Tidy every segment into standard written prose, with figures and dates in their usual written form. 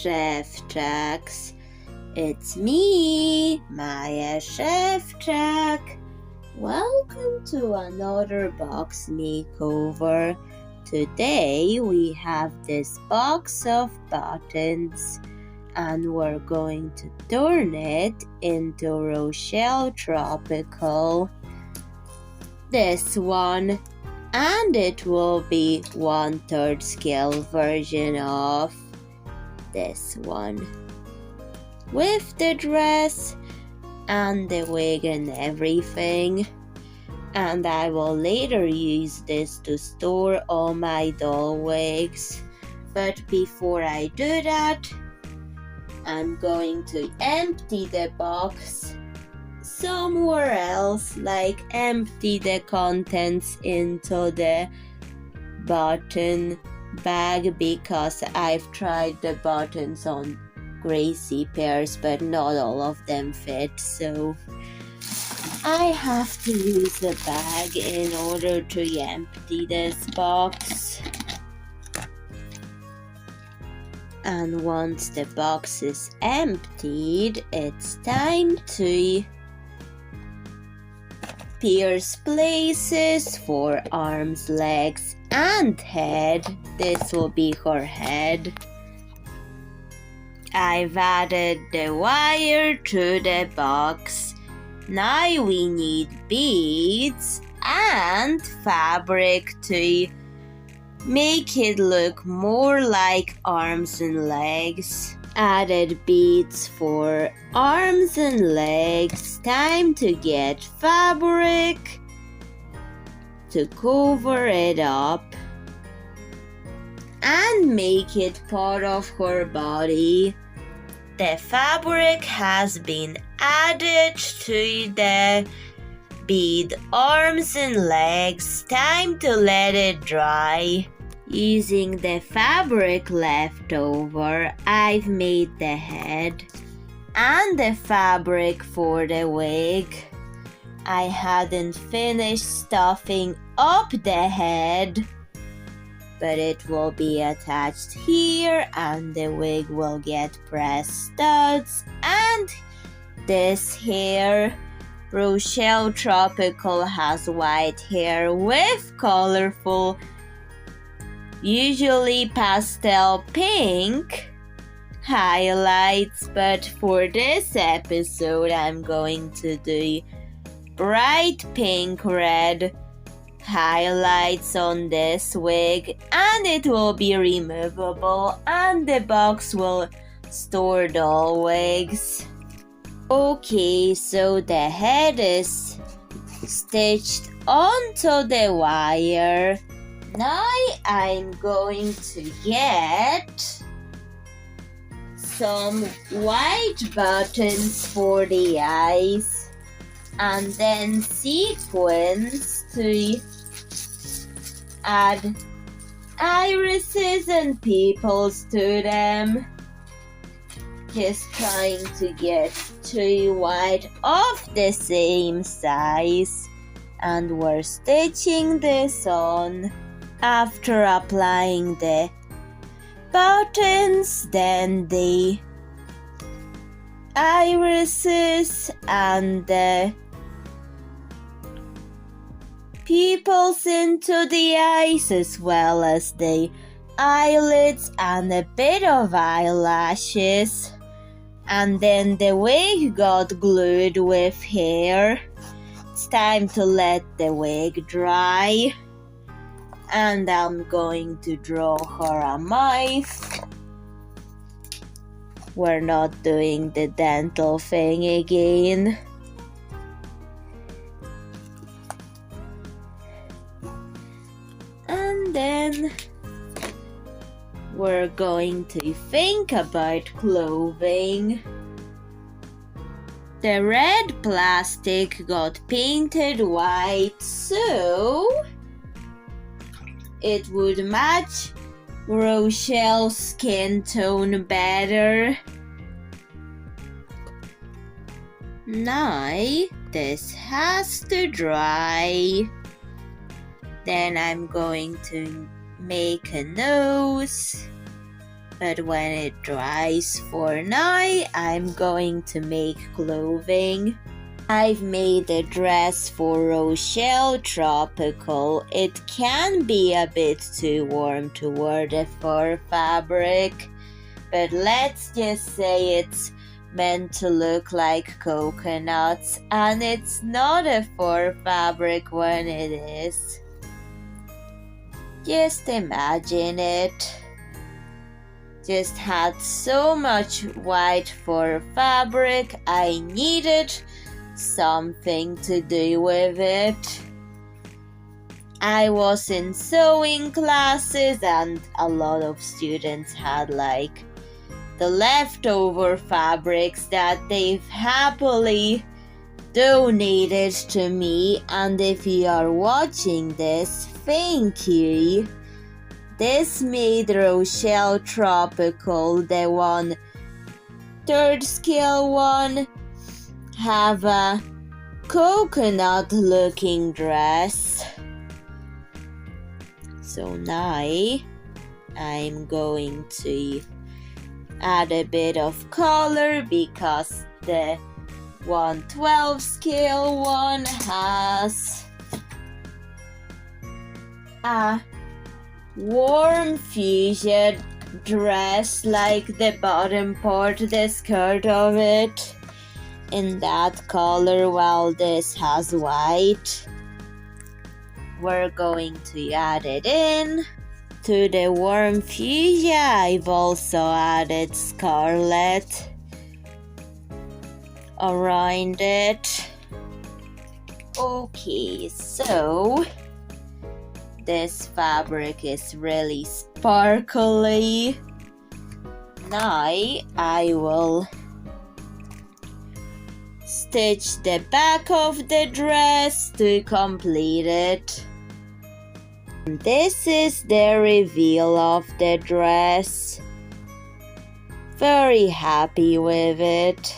Szewczaks. It's me, Maja Szewczak. Welcome to another box makeover. Today we have this box of buttons and we're going to turn it into Rochelle Tropical. This one, and it will be 1/3 scale version of this one, with the dress and the wig and everything. And I will later use this to store all my doll wigs. But before I do that, I'm going to empty the box somewhere else, like empty the contents into the button bag, because I've tried the buttons on Gracie pairs but not all of them fit, so I have to use the bag in order to empty this box. And once the box is emptied, it's time to pierce places for arms, legs, and head. This will be her head. I've added the wire to the box. Now we need beads and fabric to make it look more like arms and legs. Added beads for arms and legs. Time to get fabric to cover it up and make it part of her body. The fabric has been added to the bead arms and legs. Time to let it dry. Using the fabric left over, I've made the head and the fabric for the wig. I hadn't finished stuffing up the head, but it will be attached here and the wig will get pressed studs. And this hair, Rochelle Tropical has white hair with colorful, usually pastel pink highlights, but for this episode I'm going to do bright pink red highlights on this wig, and it will be removable and the box will store doll wigs. Okay, so the head is stitched onto the wire. Now I'm going to get some white buttons for the eyes and then sequins to add irises and pupils to them. Just trying to get 2 white of the same size, and we're stitching this on. After applying the buttons, then the irises and the pupils into the eyes, as well as the eyelids and a bit of eyelashes. And then the wig got glued with hair. It's time to let the wig dry. And I'm going to draw her a mouth. We're not doing the dental thing again. And then we're going to think about clothing. The red plastic got painted white, so it would match Rochelle's skin tone better. Now this has to dry. Then I'm going to make a nose But when it dries for now, I'm going to make clothing. I've made a dress for Rochelle Tropical. It can be a bit too warm to wear the fur fabric, but let's just say it's meant to look like coconuts, and it's not a fur fabric when it is. Just imagine it. Just had so much white fur fabric, I needed something to do with it. I was in sewing classes and a lot of students had like the leftover fabrics that they've happily donated to me, and if you are watching this, thank you. This made Rochelle Tropical, the 1/3 scale one, have a coconut looking dress. So now I'm going to add a bit of color because the 1/12 scale one has a warm fuchsia dress, like the bottom part, the skirt of it, in that color, while this has white. We're going to add it in. To the warm fuchsia, I've also added scarlet around it. Okay, so this fabric is really sparkly. Now I will stitch the back of the dress to complete it. This is the reveal of the dress. Very happy with it.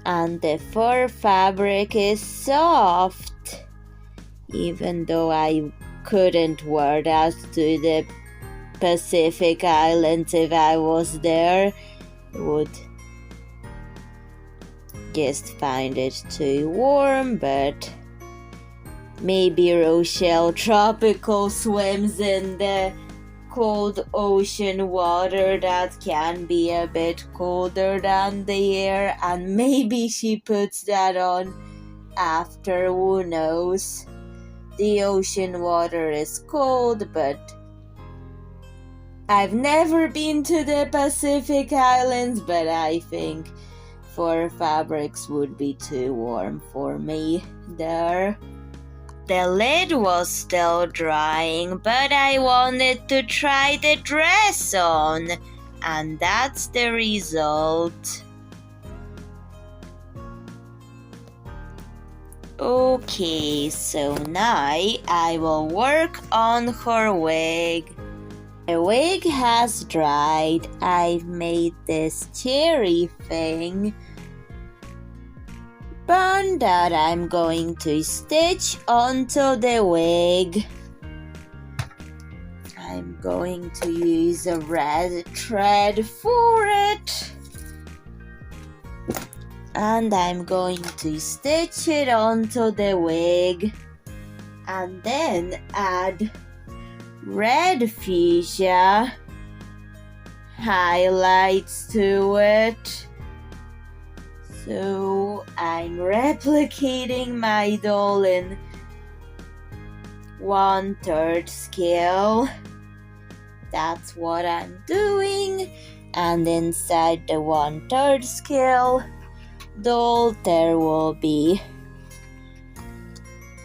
And the fur fabric is soft. Even though I couldn't wear that to the Pacific Islands if I was there, I would just find it too warm, but maybe Rochelle Tropical swims in the cold ocean water that can be a bit colder than the air, and maybe she puts that on after, who knows. The ocean water is cold, but I've never been to the Pacific Islands, but I think fur fabrics would be too warm for me there. The lid was still drying, but I wanted to try the dress on, and that's the result. Okay, so now I will work on her wig. The wig has dried. I've made this cherry thing bun that I'm going to stitch onto the wig. I'm going to use a red thread for it. And I'm going to stitch it onto the wig and then add red fuchsia highlights to it. So I'm replicating my doll in 1/3 scale. That's what I'm doing. And inside the 1/3 scale doll, there will be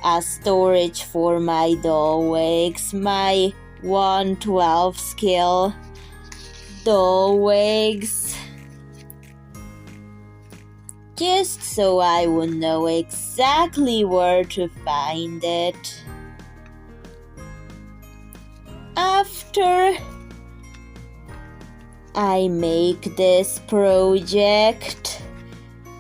a storage for my doll wigs, my 1/12 scale doll wigs, just so I would know exactly where to find it. After I make this project,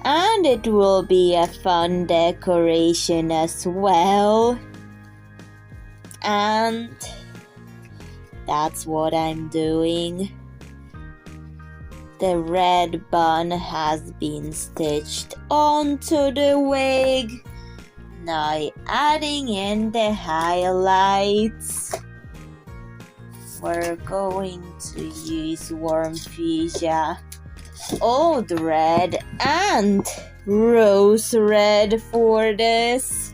and it will be a fun decoration as well. And That's what I'm doing. The red bun has been stitched onto the wig. Now adding in the highlights. We're going to use warm fuchsia, old red, and rose red for this.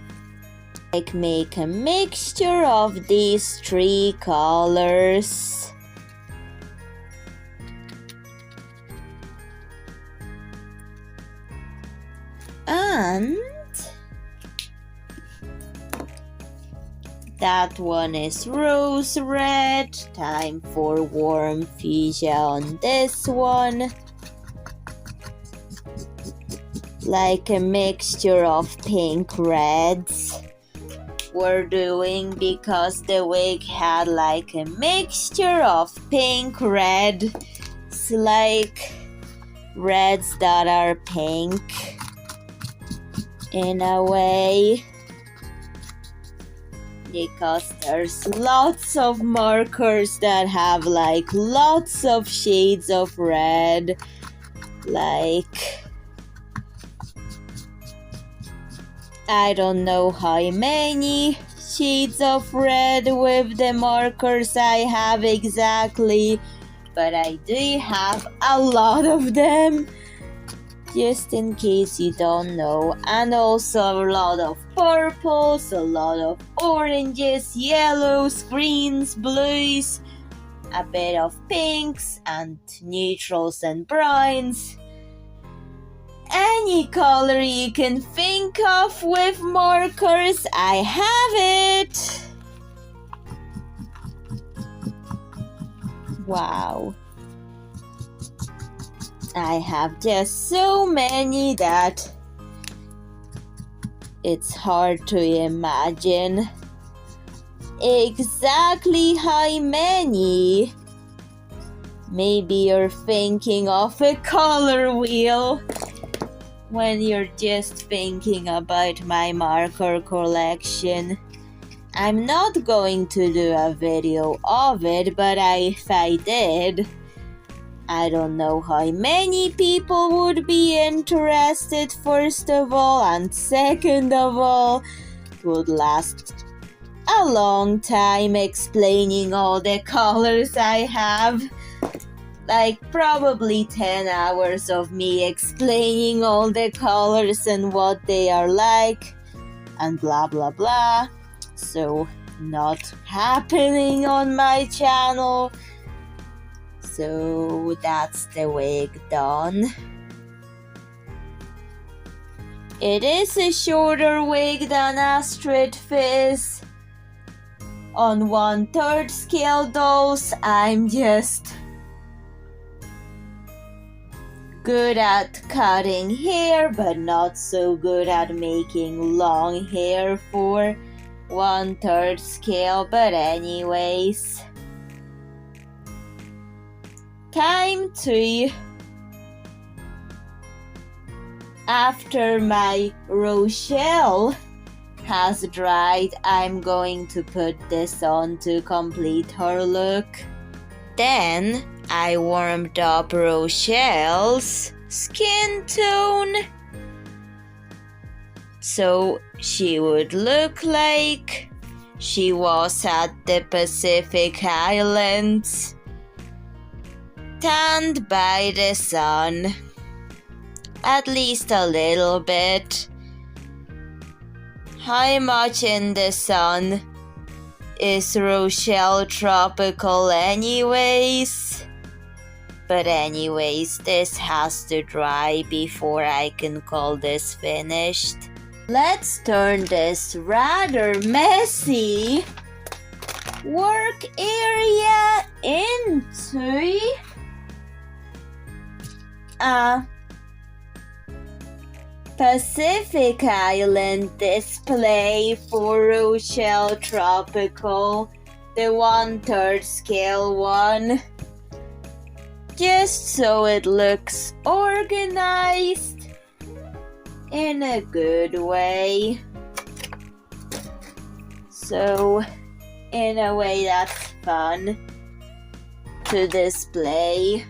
Make a mixture of these three colors. And that one is rose red. Time for warm fuchsia on this one. Like a mixture of pink reds. We're doing because the wig had like a mixture of pink red. It's like reds that are pink in a way. Because there's lots of markers that have like lots of shades of red. Like, I don't know how many shades of red with the markers I have exactly, but I do have a lot of them, just in case you don't know. And also a lot of purples, a lot of oranges, yellows, greens, blues, a bit of pinks and neutrals and browns. Any color you can think of with markers, I have it. Wow. I have just so many that it's hard to imagine exactly how many. Maybe you're thinking of a color wheel when you're just thinking about my marker collection. I'm not going to do a video of it, but if I did, I don't know how many people would be interested, first of all, and second of all, it would last a long time explaining all the colors I have. Like probably 10 hours of me explaining all the colors and what they are like and blah blah blah. So not happening on my channel. So that's the wig done. It is a shorter wig than Astrid Fizz. On 1/3 scale dolls, I'm just good at cutting hair, but not so good at making long hair for 1/3 scale. But anyways, time to, after my Rochelle has dried, I'm going to put this on to complete her look. Then I warmed up Rochelle's skin tone so she would look like she was at the Pacific Islands, tanned by the sun, at least a little bit. How much in the sun is Rochelle Tropical anyways? But anyways, this has to dry before I can call this finished. Let's turn this rather messy work area into a Pacific Island display for Rochelle Tropical, the 1/3 scale one, just so it looks organized in a good way. So in a way that's fun. to display.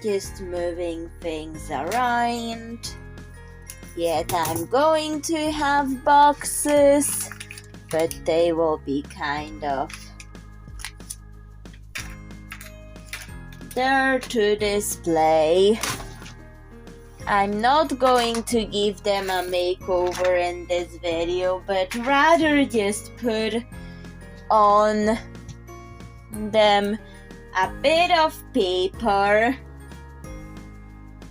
Just moving things around. Yet I'm going to have boxes, but they will be kind of there to display. I'm not going to give them a makeover in this video, but rather just put on them a bit of paper.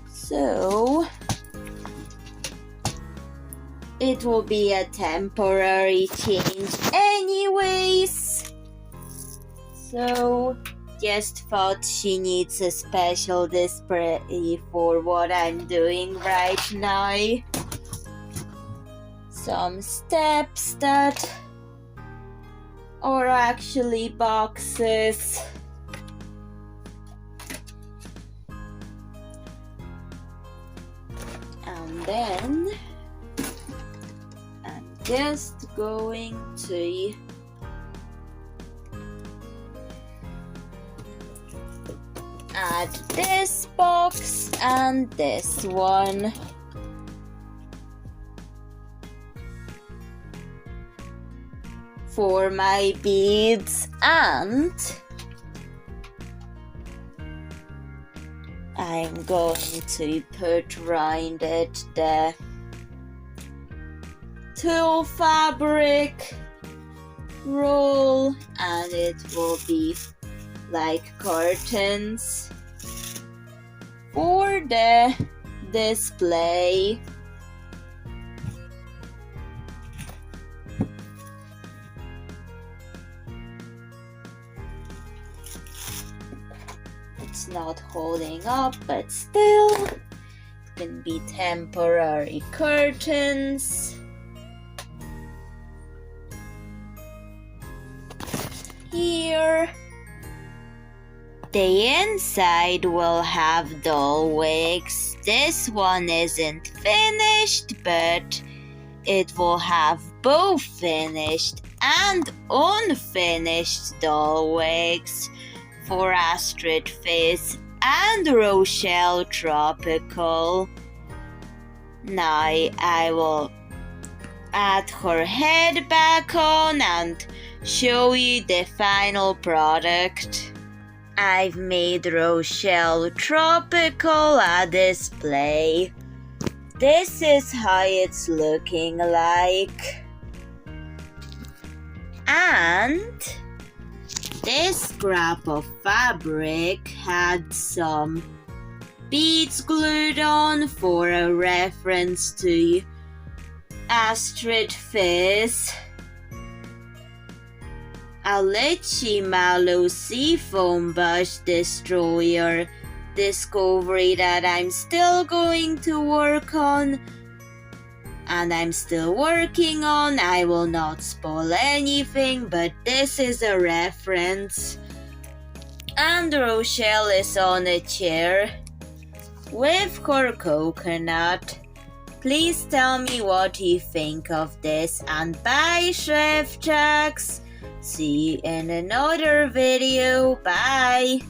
So it will be a temporary change anyways. So just thought she needs a special display for what I'm doing right now. Some steps that are actually boxes. And then I'm just going to add this box and this one. For my beads, and I'm going to put around it the tulle fabric roll, and it will be like curtains for the display. It's not holding up, but still it can be temporary curtains. Here the inside will have doll wigs. This one isn't finished, but it will have both finished and unfinished doll wigs for Astrid Fizz and Rochelle Tropical. Now I will add her head back on and show you the final product. I've made Rochelle Tropical a display. This is how it's looking like. And this scrap of fabric had some beads glued on for a reference to Astrid Fizz. A Litchi Mallow Seafoam Bush Destroyer discovery that I'm still going to work on, and I'm still working on. I will not spoil anything, but this is a reference. And Rochelle is on a chair with her coconut. Please tell me what you think of this, and bye, Szewczaks. See you in another video. Bye.